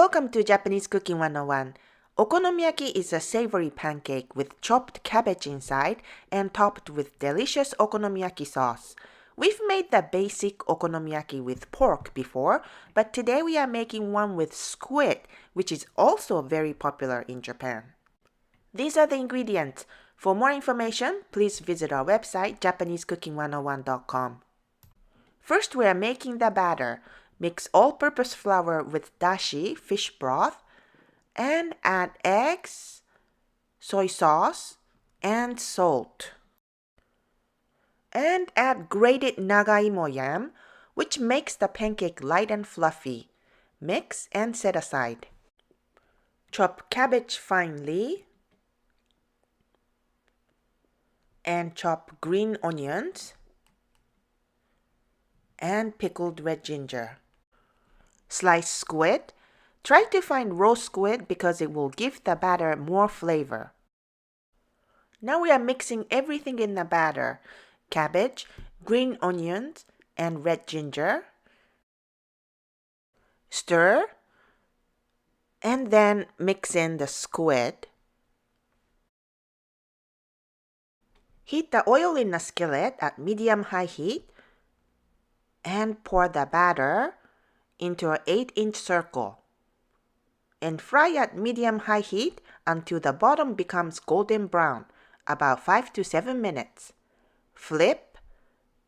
Welcome to Japanese Cooking 101. Okonomiyaki is a savory pancake with chopped cabbage inside and topped with delicious okonomiyaki sauce. We've made the basic okonomiyaki with pork before, but today we are making one with squid, which is also very popular in Japan. These are the ingredients. For more information, please visit our website japanesecooking101.com. First, we are making the batter. Mix all-purpose flour with dashi, fish broth, and add eggs, soy sauce, and salt. And add grated nagaimo yam, which makes the pancake light and fluffy. Mix and set aside. Chop cabbage finely. And chop green onions. And pickled red ginger. Slice squid. Try to find raw squid because it will give the batter more flavor. Now we are mixing everything in the batter. Cabbage, green onions, and red ginger. Stir. And then mix in the squid. Heat the oil in a skillet at medium-high heat. And pour the batter into an 8-inch circle. And fry at medium-high heat until the bottom becomes golden brown, about 5 to 7 minutes. Flip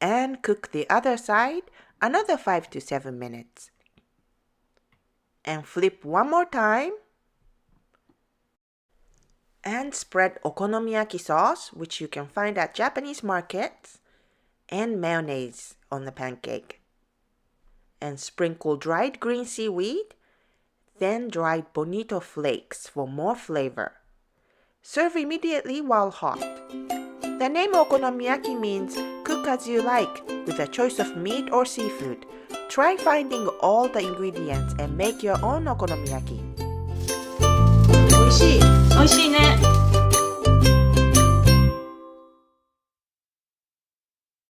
and cook the other side another 5 to 7 minutes. And flip one more time. And spread okonomiyaki sauce, which you can find at Japanese markets, and mayonnaise on the pancake. And sprinkle dried green seaweed, then dried bonito flakes for more flavor. Serve immediately while hot. The name okonomiyaki means cook as you like with a choice of meat or seafood. Try finding all the ingredients and make your own okonomiyaki. 美味しいね。